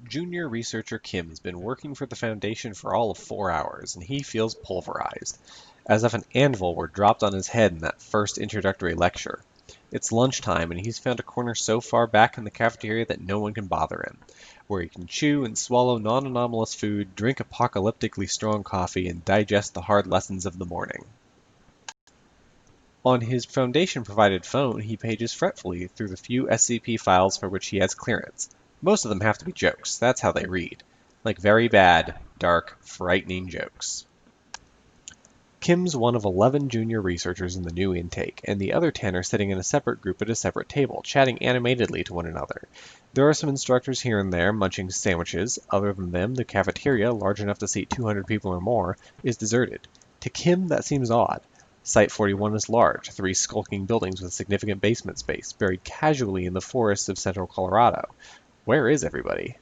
Junior researcher Kim has been working for the Foundation for all of 4 hours, and he feels pulverized, as if an anvil were dropped on his head in that first introductory lecture. It's lunchtime, and he's found a corner so far back in the cafeteria that no one can bother him, where he can chew and swallow non-anomalous food, drink apocalyptically strong coffee, and digest the hard lessons of the morning. On his Foundation-provided phone, he pages fretfully through the few SCP files for which he has clearance. Most of them have to be jokes. That's how they read. Like very bad, dark, frightening jokes. Kim's one of 11 junior researchers in the new intake, and the other 10 are sitting in a separate group at a separate table, chatting animatedly to one another. There are some instructors here and there, munching sandwiches. Other than them, the cafeteria, large enough to seat 200 people or more, is deserted. To Kim, that seems odd. Site 41 is large, 3 skulking buildings with significant basement space, buried casually in the forests of central Colorado. Where is everybody?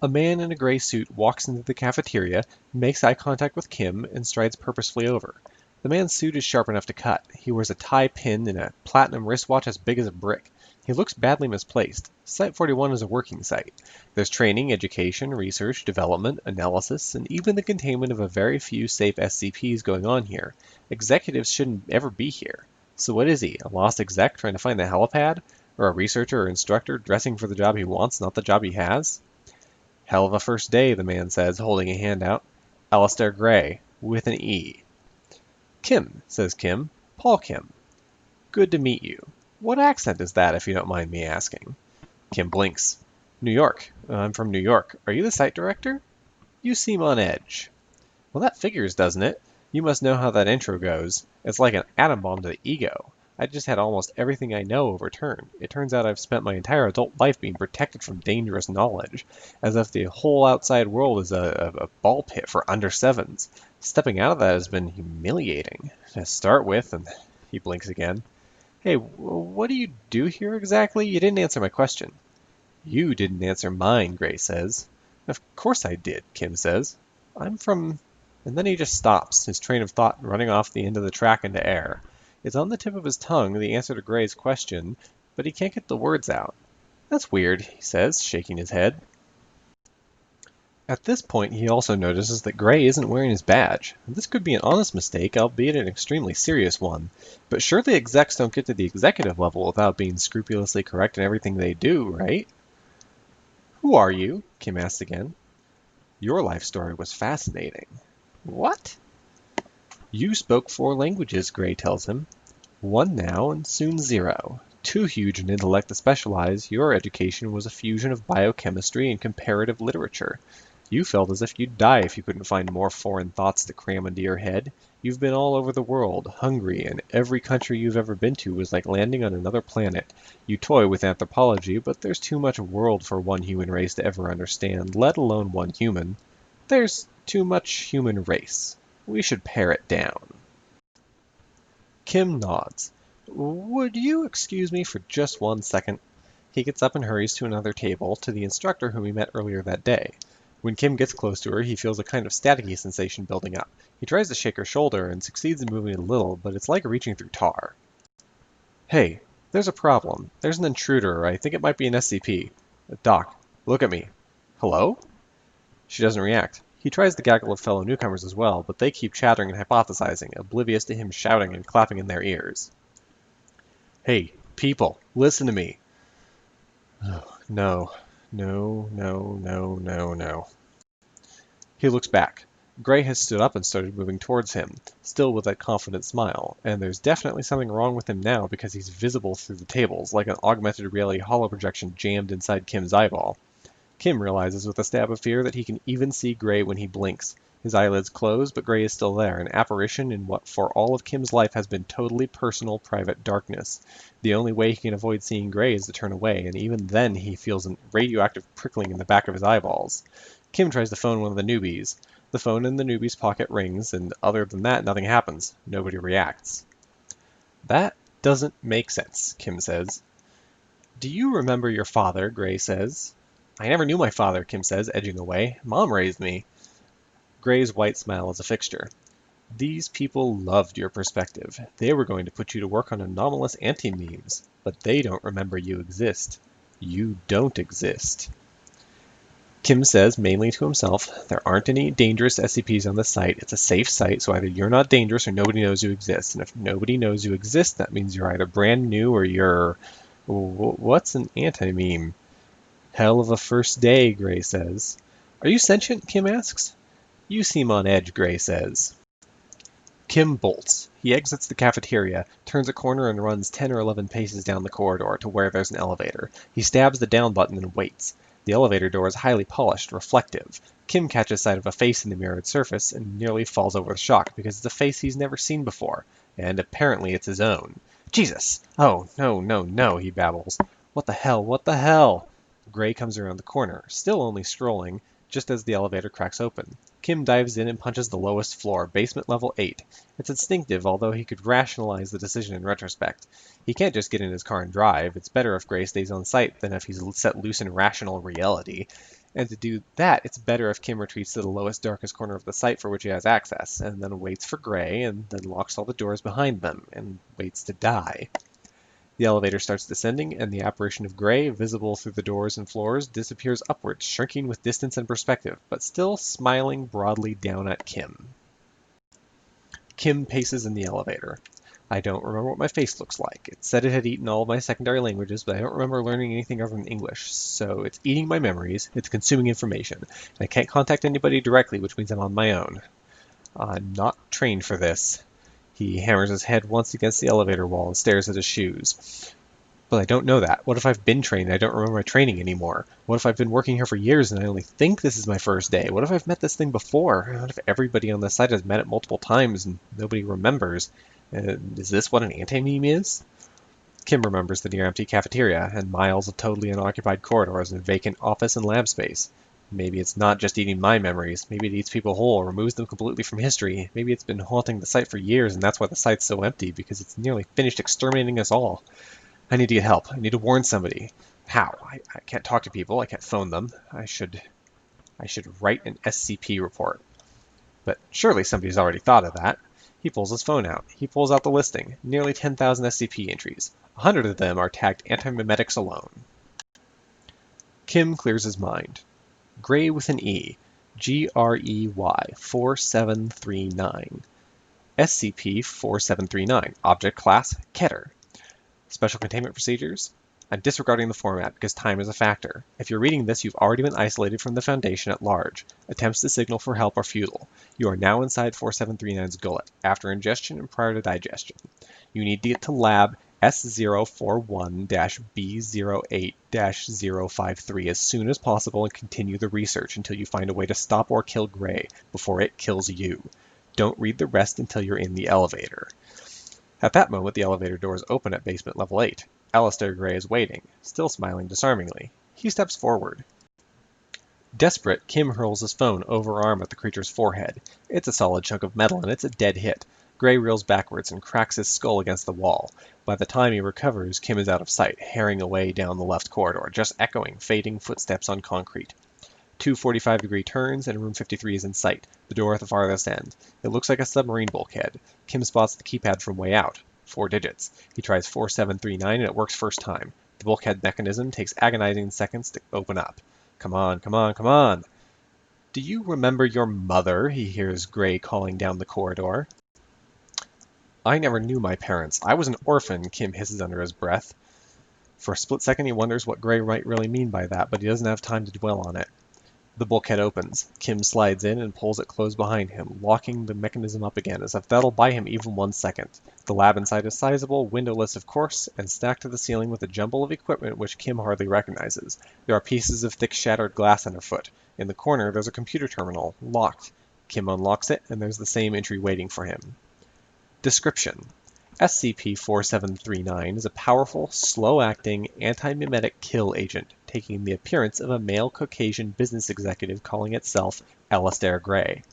A man in a gray suit walks into the cafeteria, makes eye contact with Kim, and strides purposefully over. The man's suit is sharp enough to cut. He wears a tie pin and a platinum wristwatch as big as a brick. He looks badly misplaced. Site 41 is a working site. There's training, education, research, development, analysis, and even the containment of a very few safe SCPs going on here. Executives shouldn't ever be here. So what is he, a lost exec trying to find the helipad? Or a researcher or instructor dressing for the job he wants, not the job he has? Hell of a first day, the man says, holding a hand out. Alistair Gray, with an E. Kim, says Kim. Paul Kim. Good to meet you. What accent is that, if you don't mind me asking? Kim blinks. New York. I'm from New York. Are you the site director? You seem on edge. Well, that figures, doesn't it? You must know how that intro goes. It's like an atom bomb to the ego. I just had almost everything I know overturned. It turns out I've spent my entire adult life being protected from dangerous knowledge, as if the whole outside world is a ball pit for under sevens. Stepping out of that has been humiliating. To start with, and he blinks again. Hey, what do you do here exactly? You didn't answer my question. You didn't answer mine, Gray says. Of course I did, Kim says. I'm from... And then he just stops, his train of thought running off the end of the track into air. It's on the tip of his tongue, the answer to Gray's question, but he can't get the words out. That's weird, he says, shaking his head. At this point, he also notices that Gray isn't wearing his badge. This could be an honest mistake, albeit an extremely serious one. But surely execs don't get to the executive level without being scrupulously correct in everything they do, right? Who are you? Kim asks again. Your life story was fascinating. What? You spoke 4 languages, Gray tells him. 1 now, and soon 0. Too huge an intellect to specialize, your education was a fusion of biochemistry and comparative literature. You felt as if you'd die if you couldn't find more foreign thoughts to cram into your head. You've been all over the world, hungry, and every country you've ever been to was like landing on another planet. You toy with anthropology, but there's too much world for one human race to ever understand, let alone one human. There's too much human race. We should pare it down. Kim nods. Would you excuse me for just 1 second? He gets up and hurries to another table, to the instructor whom he met earlier that day. When Kim gets close to her, he feels a kind of staticky sensation building up. He tries to shake her shoulder and succeeds in moving it a little, but it's like reaching through tar. Hey, there's a problem. There's an intruder. I think it might be an SCP. Doc, look at me. Hello? She doesn't react. He tries to gaggle of fellow newcomers as well, but they keep chattering and hypothesizing, oblivious to him shouting and clapping in their ears. Hey, people, listen to me. Oh, no. No. He looks back. Gray has stood up and started moving towards him, still with that confident smile, and there's definitely something wrong with him now because he's visible through the tables, like an augmented reality holoprojection jammed inside Kim's eyeball. Kim realizes with a stab of fear that he can even see Gray when he blinks. His eyelids close, but Gray is still there, an apparition in what for all of Kim's life has been totally personal, private darkness. The only way he can avoid seeing Gray is to turn away, and even then he feels a radioactive prickling in the back of his eyeballs. Kim tries to phone one of the newbies. The phone in the newbie's pocket rings, and other than that, nothing happens. Nobody reacts. That doesn't make sense, Kim says. Do you remember your father? Gray says. I never knew my father, Kim says, edging away. Mom raised me. Gray's white smile is a fixture. These people loved your perspective. They were going to put you to work on anomalous anti-memes, but they don't remember you exist. You don't exist. Kim says, mainly to himself, there aren't any dangerous SCPs on the site. It's a safe site, so either you're not dangerous or nobody knows you exist. And if nobody knows you exist, that means you're either brand new or you're... What's an anti-meme? Hell of a first day, Gray says. Are you sentient? Kim asks. You seem on edge, Gray says. Kim bolts. He exits the cafeteria, turns a corner and runs 10 or 11 paces down the corridor to where there's an elevator. He stabs the down button and waits. The elevator door is highly polished, reflective. Kim catches sight of a face in the mirrored surface and nearly falls over with shock because it's a face he's never seen before, and apparently it's his own. Jesus! Oh, no, no, no, he babbles. What the hell? What the hell? Gray comes around the corner, still only strolling, just as the elevator cracks open. Kim dives in and punches the lowest floor, basement level 8. It's instinctive, although he could rationalize the decision in retrospect. He can't just get in his car and drive. It's better if Gray stays on site than if he's set loose in rational reality. And to do that, it's better if Kim retreats to the lowest, darkest corner of the site for which he has access, and then waits for Gray, and then locks all the doors behind them, and waits to die. The elevator starts descending, and the apparition of Gray, visible through the doors and floors, disappears upwards, shrinking with distance and perspective, but still smiling broadly down at Kim. Kim paces in the elevator. I don't remember what my face looks like. It said it had eaten all of my secondary languages, but I don't remember learning anything other than English. So it's eating my memories, it's consuming information, and I can't contact anybody directly, which means I'm on my own. I'm not trained for this. He hammers his head once against the elevator wall and stares at his shoes. But I don't know that. What if I've been trained and I don't remember my training anymore? What if I've been working here for years and I only think this is my first day? What if I've met this thing before? What if everybody on the site has met it multiple times and nobody remembers? Is this what an anti-meme is? Kim remembers the near-empty cafeteria and miles of totally unoccupied corridors and vacant office and lab space. Maybe it's not just eating my memories. Maybe it eats people whole, removes them completely from history. Maybe it's been haunting the site for years, and that's why the site's so empty, because it's nearly finished exterminating us all. I need to get help. I need to warn somebody. How? I can't talk to people. I can't phone them. I should write an SCP report. But surely somebody's already thought of that. He pulls his phone out. He pulls out the listing. Nearly 10,000 SCP entries. 100 of them are tagged Antimemetics alone. Kim clears his mind. Gray with an E. Grey 4739. SCP-4739. Object Class Keter. Special Containment Procedures. I'm disregarding the format because time is a factor. If you're reading this, you've already been isolated from the Foundation at large. Attempts to signal for help are futile. You are now inside 4739's gullet, after ingestion and prior to digestion. You need to get to lab S041-B08-053 as soon as possible and continue the research until you find a way to stop or kill Gray before it kills you. Don't read the rest until you're in the elevator. At that moment, the elevator doors open at basement level 8. Alistair Gray is waiting, still smiling disarmingly. He steps forward. Desperate, Kim hurls his phone overarm at the creature's forehead. It's a solid chunk of metal, and it's a dead hit. Gray reels backwards and cracks his skull against the wall. By the time he recovers, Kim is out of sight, herring away down the left corridor, just echoing fading footsteps on concrete. 2 45-degree turns, and room 53 is in sight, the door at the farthest end. It looks like a submarine bulkhead. Kim spots the keypad from way out. 4 digits. He tries 4739 and it works first time. The bulkhead mechanism takes agonizing seconds to open up. Come on, come on, come on. Do you remember your mother? He hears Gray calling down the corridor. I never knew my parents. I was an orphan, Kim hisses under his breath. For a split second he wonders what Gray might really mean by that, but he doesn't have time to dwell on it. The bulkhead opens. Kim slides in and pulls it closed behind him, locking the mechanism up again, as if that'll buy him even 1 second. The lab inside is sizable, windowless of course, and stacked to the ceiling with a jumble of equipment which Kim hardly recognizes. There are pieces of thick shattered glass underfoot. In the corner there's a computer terminal, locked. Kim unlocks it, and there's the same entry waiting for him. Description: SCP-4739 is a powerful, slow-acting, anti-memetic kill agent, taking the appearance of a male Caucasian business executive calling itself Alistair Gray.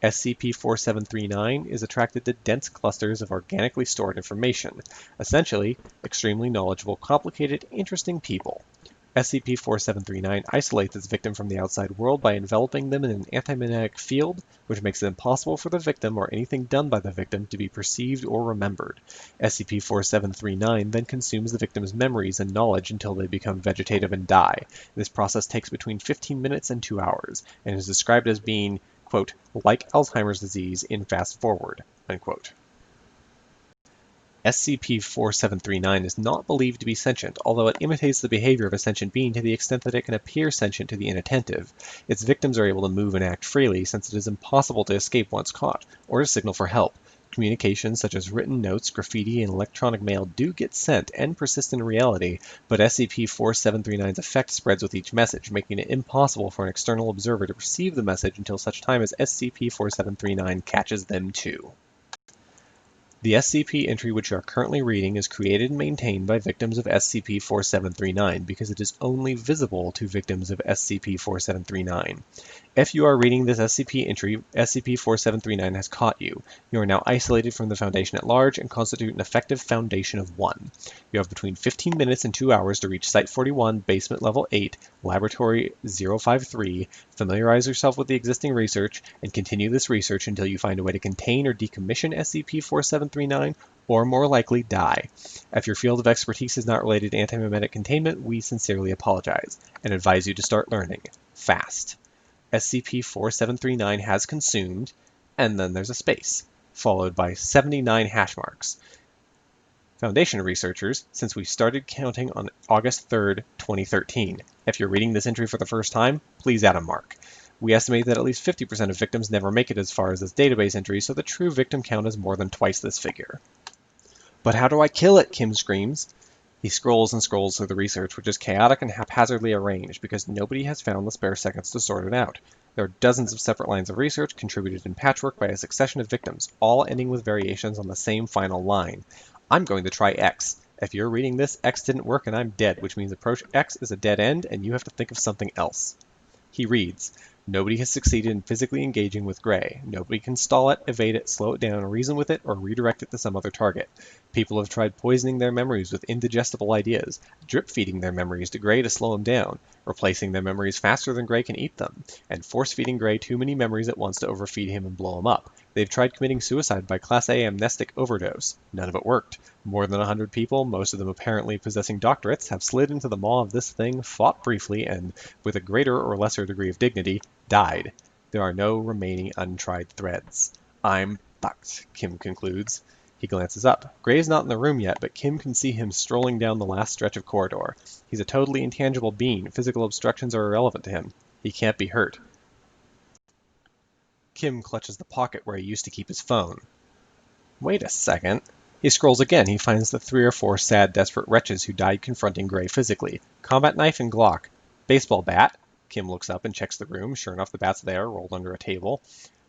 SCP-4739 is attracted to dense clusters of organically stored information, essentially extremely knowledgeable, complicated, interesting people. SCP-4739 isolates its victim from the outside world by enveloping them in an antimagnetic field, which makes it impossible for the victim or anything done by the victim to be perceived or remembered. SCP-4739 then consumes the victim's memories and knowledge until they become vegetative and die. This process takes between 15 minutes and 2 hours, and is described as being, quote, like Alzheimer's disease in fast forward, unquote. SCP-4739 is not believed to be sentient, although it imitates the behavior of a sentient being to the extent that it can appear sentient to the inattentive. Its victims are able to move and act freely, since it is impossible to escape once caught, or to signal for help. Communications such as written notes, graffiti, and electronic mail do get sent and persist in reality, but SCP-4739's effect spreads with each message, making it impossible for an external observer to perceive the message until such time as SCP-4739 catches them too. The SCP entry which you are currently reading is created and maintained by victims of SCP-4739 because it is only visible to victims of SCP-4739. If you are reading this SCP entry, SCP-4739 has caught you. You are now isolated from the Foundation at large and constitute an effective Foundation of 1. You have between 15 minutes and 2 hours to reach Site-41, Basement Level 8, Laboratory 053, familiarize yourself with the existing research, and continue this research until you find a way to contain or decommission SCP-4739, or more likely, die. If your field of expertise is not related to antimemetic containment, we sincerely apologize, and advise you to start learning fast. SCP-4739 has consumed, and then there's a space, followed by 79 hash marks. Foundation researchers, since we started counting on August 3rd, 2013. If you're reading this entry for the first time, please add a mark. We estimate that at least 50% of victims never make it as far as this database entry, so the true victim count is more than twice this figure. But how do I kill it? Kim screams. He scrolls and scrolls through the research, which is chaotic and haphazardly arranged because nobody has found the spare seconds to sort it out. There are dozens of separate lines of research contributed in patchwork by a succession of victims, all ending with variations on the same final line. I'm going to try X. If you're reading this, X didn't work and I'm dead, which means approach X is a dead end and you have to think of something else. He reads, nobody has succeeded in physically engaging with Gray. Nobody can stall it, evade it, slow it down, reason with it, or redirect it to some other target. People have tried poisoning their memories with indigestible ideas, drip-feeding their memories to Gray to slow him down, replacing their memories faster than Gray can eat them, and force-feeding Gray too many memories at once to overfeed him and blow him up. They've tried committing suicide by Class A amnestic overdose. None of it worked. More than 100 people, most of them apparently possessing doctorates, have slid into the maw of this thing, fought briefly, and, with a greater or lesser degree of dignity, died. There are no remaining untried threads. I'm fucked, Kim concludes. He glances up. Gray is not in the room yet, but Kim can see him strolling down the last stretch of corridor. He's a totally intangible being. Physical obstructions are irrelevant to him. He can't be hurt. Kim clutches the pocket where he used to keep his phone. Wait a second. He scrolls again. He finds the 3 or 4 sad, desperate wretches who died confronting Gray physically. Combat knife and Glock. Baseball bat. Kim looks up and checks the room. Sure enough, the bat's there, rolled under a table.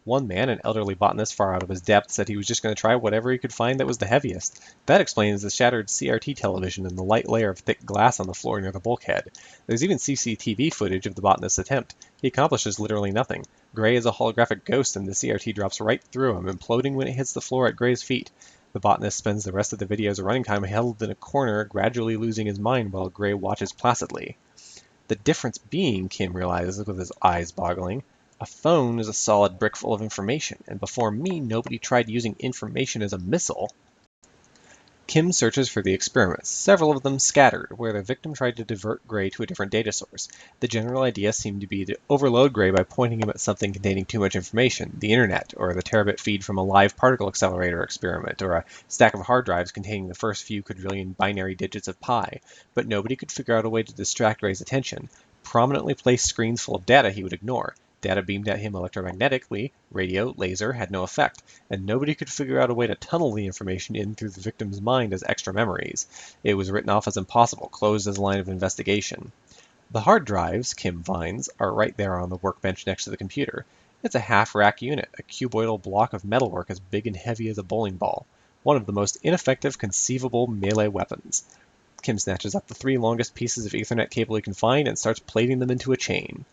One man, an elderly botanist far out of his depth, said he was just going to try whatever he could find that was the heaviest. That explains the shattered CRT television and the light layer of thick glass on the floor near the bulkhead. There's even CCTV footage of the botanist's attempt. He accomplishes literally nothing. Gray is a holographic ghost and the CRT drops right through him, imploding when it hits the floor at Gray's feet. The botanist spends the rest of the video's running time held in a corner, gradually losing his mind while Gray watches placidly. The difference being, Kim realizes with his eyes boggling, a phone is a solid brick full of information, and before me, nobody tried using information as a missile. Kim searches for the experiments, several of them scattered, where the victim tried to divert Gray to a different data source. The general idea seemed to be to overload Gray by pointing him at something containing too much information, the internet, or the terabit feed from a live particle accelerator experiment, or a stack of hard drives containing the first few quadrillion binary digits of pi. But nobody could figure out a way to distract Gray's attention. Prominently placed screens full of data he would ignore. Data beamed at him electromagnetically, radio, laser, had no effect, and nobody could figure out a way to tunnel the information in through the victim's mind as extra memories. It was written off as impossible, closed as a line of investigation. The hard drives, Kim finds, are right there on the workbench next to the computer. It's a half-rack unit, a cuboidal block of metalwork as big and heavy as a bowling ball. One of the most ineffective conceivable melee weapons. Kim snatches up the 3 longest pieces of Ethernet cable he can find and starts plaiting them into a chain.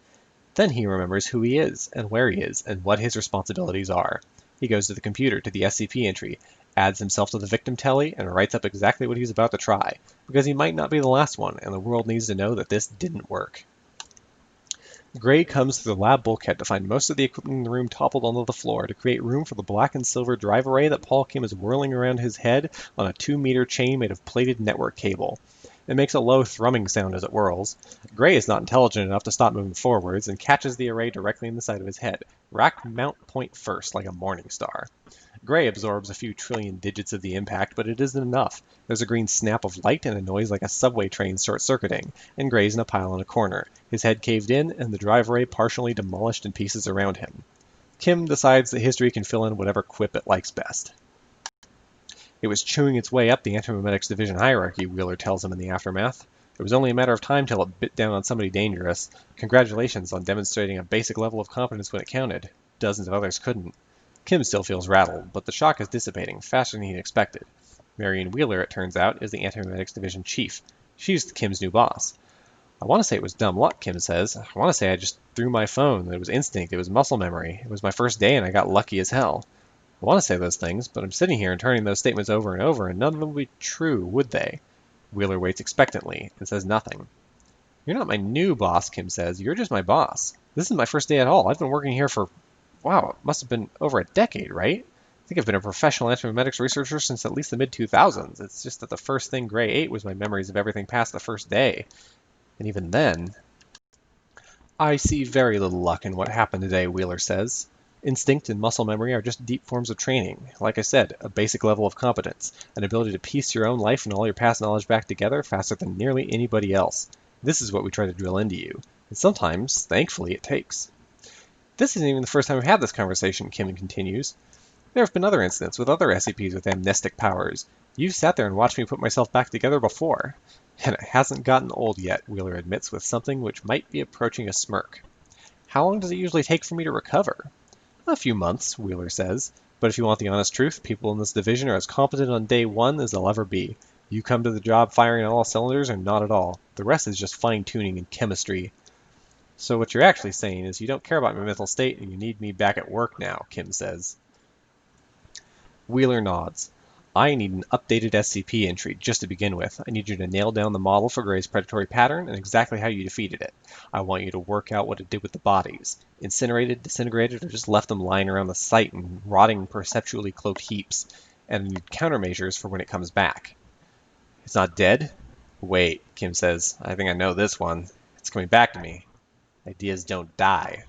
Then he remembers who he is, and where he is, and what his responsibilities are. He goes to the computer, to the SCP entry. adds himself to the victim tally, and writes up exactly what he's about to try, because he might not be the last one, and the world needs to know that this didn't work. Gray comes through the lab bulkhead to find most of the equipment in the room toppled onto the floor to create room for the black and silver drive array that Paul Kim is whirling around his head on a 2-meter chain made of plated network cable. It makes a low thrumming sound as it whirls. Gray is not intelligent enough to stop moving forwards and catches the array directly in the side of his head, rack mount point first like a morning star. Gray absorbs a few trillion digits of the impact, but it isn't enough. There's a green snap of light and a noise like a subway train short-circuiting, and Gray's in a pile in a corner, his head caved in and the drive array partially demolished in pieces around him. Kim decides that history can fill in whatever quip it likes best. It was chewing its way up the Antimemetics division hierarchy, Wheeler tells him in the aftermath. It was only a matter of time till it bit down on somebody dangerous. Congratulations on demonstrating a basic level of competence when it counted. Dozens of others couldn't. Kim still feels rattled, but the shock is dissipating faster than he'd expected. Marion Wheeler, it turns out, is the Antimemetics division chief. She's Kim's new boss. I want to say it was dumb luck, Kim says. I want to say I just threw my phone. It was instinct. It was muscle memory. It was my first day and I got lucky as hell. I want to say those things, but I'm sitting here and turning those statements over and over, and none of them would be true, would they? Wheeler waits expectantly and says nothing. You're not my new boss, Kim says. You're just my boss. This isn't my first day at all. I've been working here for, wow, it must have been over a decade, right? I think I've been a professional antimemetics researcher since at least the mid-2000s. It's just that the first thing Gray ate was my memories of everything past the first day. And even then... I see very little luck in what happened today, Wheeler says. Instinct and muscle memory are just deep forms of training. Like I said, a basic level of competence, an ability to piece your own life and all your past knowledge back together faster than nearly anybody else. This is what we try to drill into you. And sometimes, thankfully, it takes. This isn't even the first time we've had this conversation, Kim continues. There have been other incidents with other SCPs with amnestic powers. You've sat there and watched me put myself back together before. And it hasn't gotten old yet, Wheeler admits with something which might be approaching a smirk. How long does it usually take for me to recover? A few months, Wheeler says. But if you want the honest truth, people in this division are as competent on day one as they'll ever be. You come to the job firing on all cylinders or not at all. The rest is just fine-tuning and chemistry. So what you're actually saying is you don't care about my mental state and you need me back at work now, Kim says. Wheeler nods. I need an updated SCP entry just to begin with. I need you to nail down the model for Gray's predatory pattern and exactly how you defeated it. I want you to work out what it did with the bodies. Incinerated, disintegrated, or just left them lying around the site in rotting, perceptually cloaked heaps. And need countermeasures for when it comes back. It's not dead? Wait, Kim says. I think I know this one. It's coming back to me. Ideas don't die.